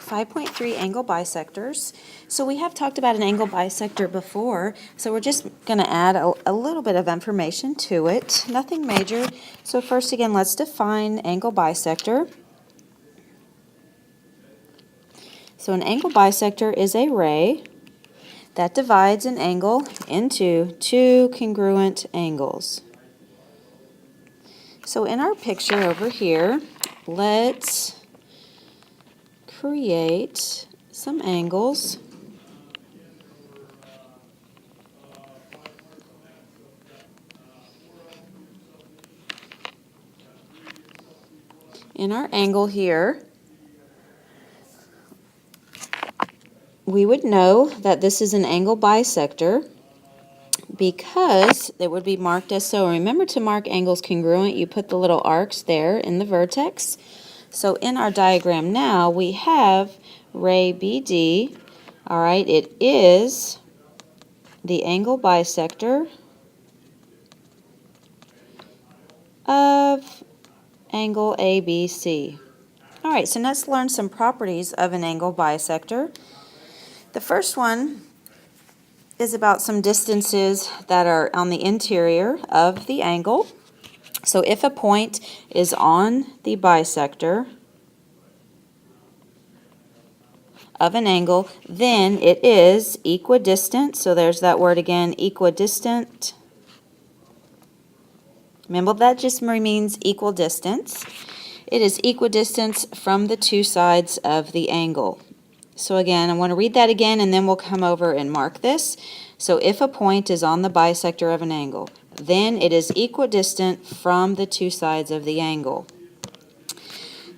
5.3 angle bisectors. So we have talked about an angle bisector before, so we're just going to add a little bit of information to it. Nothing major. So first again, let's define angle bisector. So an angle bisector is a ray that divides an angle into two congruent angles. So in our picture over here, let's create some angles. In our angle here, we would know that this is an angle bisector because it would be marked as so. Remember to mark angles congruent, you put the little arcs there in the vertex. So in our diagram now, we have ray BD. All right, it is the angle bisector of angle ABC. All right, so let's learn some properties of an angle bisector. The first one is about some distances that are on the interior of the angle. So if a point is on the bisector of an angle, then it is equidistant. So there's that word again, equidistant. Remember, that just means equal distance. It is equidistant from the two sides of the angle. So again, I want to read that again, and then we'll come over and mark this. So if a point is on the bisector of an angle, then it is equidistant from the two sides of the angle.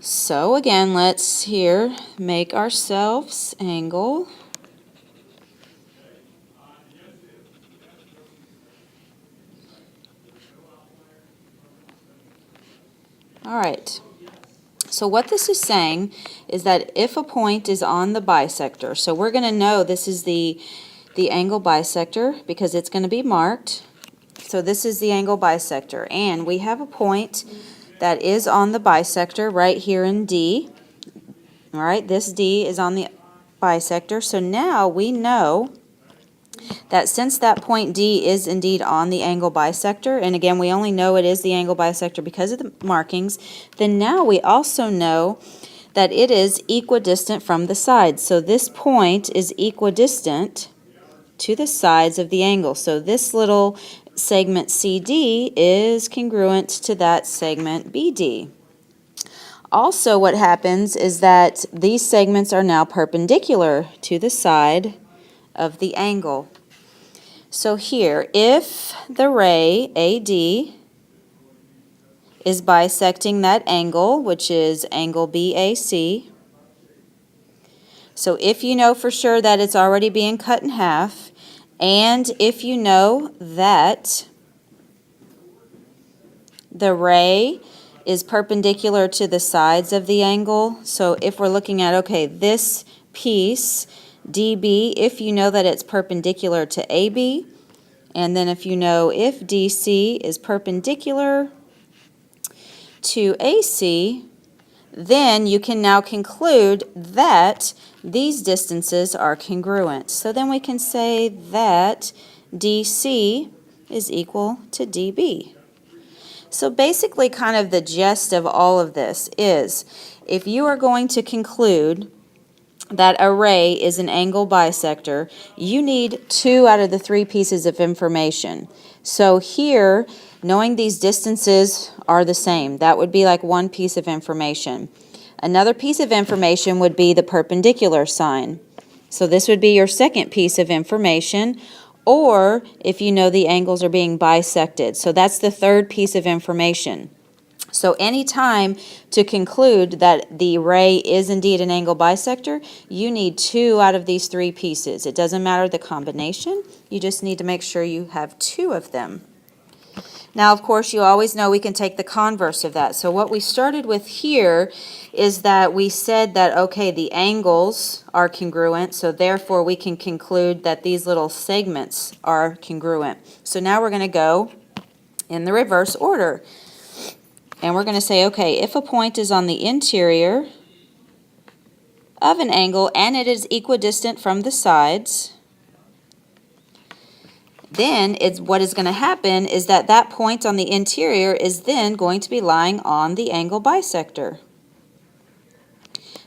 So again, let's here make ourselves angle. All right. So what this is saying is that if a point is on the bisector, so we're going to know this is the angle bisector because it's going to be marked. So this is the angle bisector, and we have a point that is on the bisector right here in D. All right, this D is on the bisector. So now we know that since that point D is indeed on the angle bisector, and again we only know it is the angle bisector because of the markings, then now we also know that it is equidistant from the sides. So this point is equidistant to the sides of the angle. So this little segment CD is congruent to that segment BD. Also what happens is that these segments are now perpendicular to the side of the angle. So here, if the ray AD is bisecting that angle, which is angle BAC, so if you know for sure that it's already being cut in half, and if you know that the ray is perpendicular to the sides of the angle, so if we're looking at, okay, this piece, DB, if you know that it's perpendicular to AB, and then if you know if DC is perpendicular to AC, then you can now conclude that these distances are congruent. So then we can say that DC is equal to DB. So basically kind of the gist of all of this is if you are going to conclude that a ray is an angle bisector, you need 2 out of the 3 pieces of information. So here, knowing these distances are the same, that would be like one piece of information. Another piece of information would be the perpendicular sign. So this would be your second piece of information, or if you know the angles are being bisected. So that's the third piece of information. So anytime to conclude that the ray is indeed an angle bisector, you need 2 out of these 3 pieces. It doesn't matter the combination, you just need to make sure you have 2 of them. Now, of course, you always know we can take the converse of that. So what we started with here is that we said that, okay, the angles are congruent, so therefore we can conclude that these little segments are congruent. So now we're going to go in the reverse order. And we're going to say, okay, if a point is on the interior of an angle and it is equidistant from the sides, then what is going to happen is that that point on the interior is then going to be lying on the angle bisector.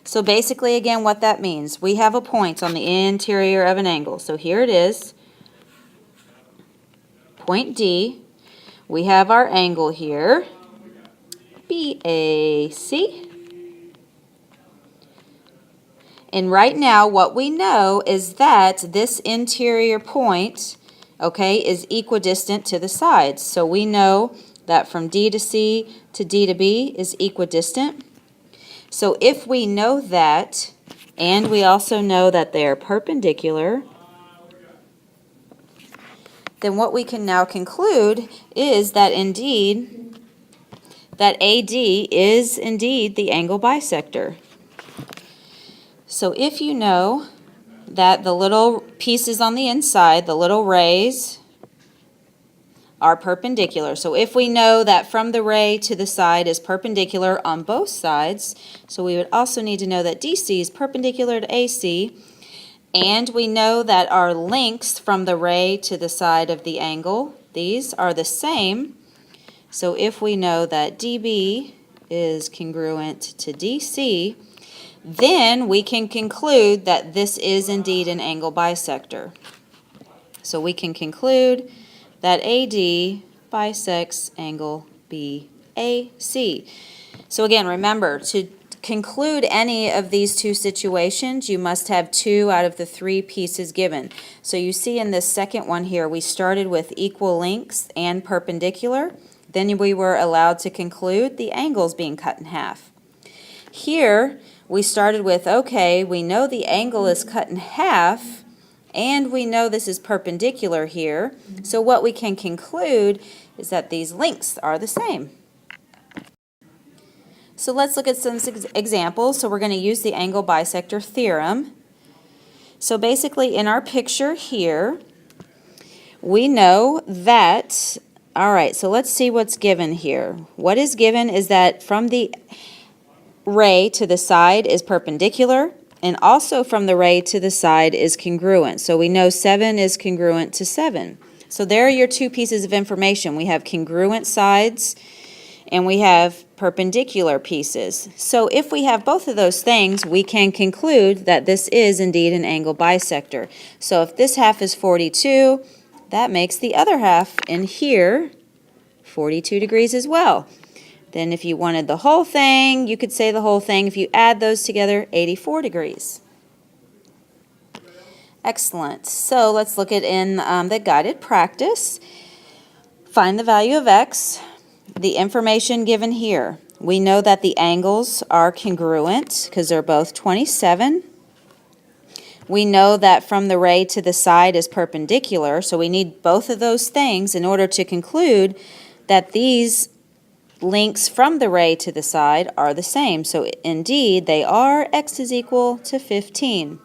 So basically, again, what that means, we have a point on the interior of an angle. So here it is, point D. We have our angle here, BAC. And right now, what we know is that this interior point, okay, is equidistant to the sides. So we know that from D to C to D to B is equidistant. So if we know that, and we also know that they are perpendicular, then what we can now conclude is that indeed, that AD is indeed the angle bisector. So if you know that the little pieces on the inside, the little rays, are perpendicular. So if we know that from the ray to the side is perpendicular on both sides, so we would also need to know that DC is perpendicular to AC, and we know that our lengths from the ray to the side of the angle, these are the same. So if we know that DB is congruent to DC, then we can conclude that this is indeed an angle bisector. So we can conclude that AD bisects angle BAC. So again, remember, to conclude any of these two situations, you must have 2 out of the 3 pieces given. So you see in this second one here, we started with equal lengths and perpendicular. Then we were allowed to conclude the angles being cut in half. Here, we started with, okay, we know the angle is cut in half, and we know this is perpendicular here. So what we can conclude is that these lengths are the same. So let's look at some examples. So we're going to use the angle bisector theorem. So basically in our picture here, we know that, all right, so let's see what's given here. What is given is that from the ray to the side is perpendicular, and also from the ray to the side is congruent. So we know 7 is congruent to 7. So there are your 2 pieces of information. We have congruent sides and we have perpendicular pieces. So if we have both of those things, we can conclude that this is indeed an angle bisector. So if this half is 42, that makes the other half in here 42 degrees as well. Then if you wanted the whole thing, you could say the whole thing. If you add those together, 84 degrees. Excellent. So let's look at in the guided practice. Find the value of x. The information given here. We know that the angles are congruent because they're both 27. We know that from the ray to the side is perpendicular, so we need both of those things in order to conclude that these lengths from the ray to the side are the same. So indeed, they are. X is equal to 15.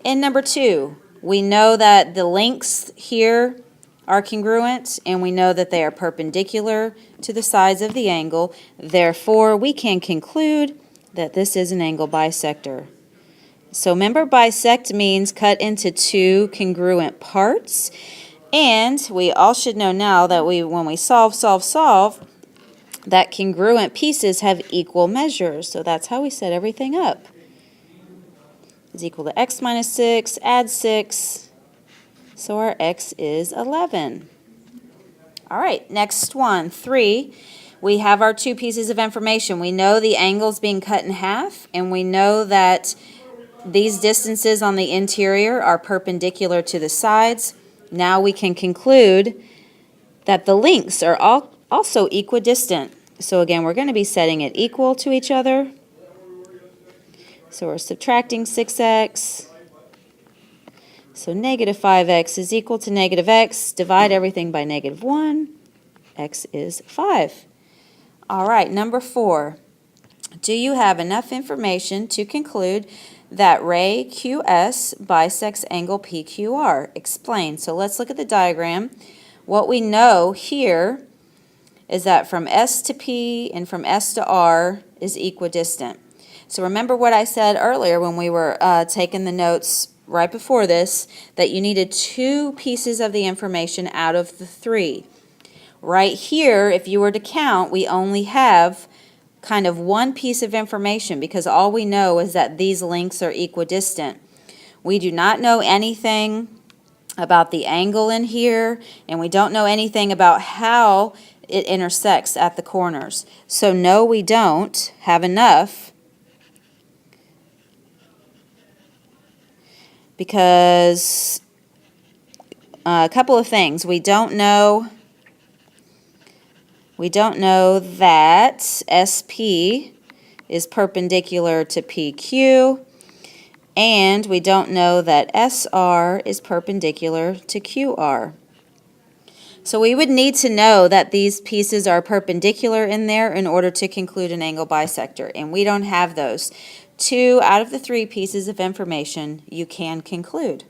In number 2, we know that the lengths here are congruent, and we know that they are perpendicular to the sides of the angle. Therefore, we can conclude that this is an angle bisector. So remember, bisect means cut into 2 congruent parts. And we all should know now that when we solve, that congruent pieces have equal measures. So that's how we set everything up. Is equal to x minus 6, add 6. So our x is 11. All right, next one, 3. We have our 2 pieces of information. We know the angle's being cut in half, and we know that these distances on the interior are perpendicular to the sides. Now we can conclude that the lengths are also equidistant. So again, we're going to be setting it equal to each other. So we're subtracting 6x. So negative 5x is equal to negative x. Divide everything by negative 1. X is 5. All right, number 4. Do you have enough information to conclude that ray QS bisects angle PQR? Explain. So let's look at the diagram. What we know here is that from S to P and from S to R is equidistant. So remember what I said earlier when we were taking the notes right before this, that you needed 2 pieces of the information out of the 3. Right here, if you were to count, we only have kind of 1 piece of information because all we know is that these lengths are equidistant. We do not know anything about the angle in here, and we don't know anything about how it intersects at the corners. So no, we don't have enough, because a couple of things. We don't know that SP is perpendicular to PQ, and we don't know that SR is perpendicular to QR. So we would need to know that these pieces are perpendicular in there in order to conclude an angle bisector, and we don't have those. 2 out of the 3 pieces of information you can conclude.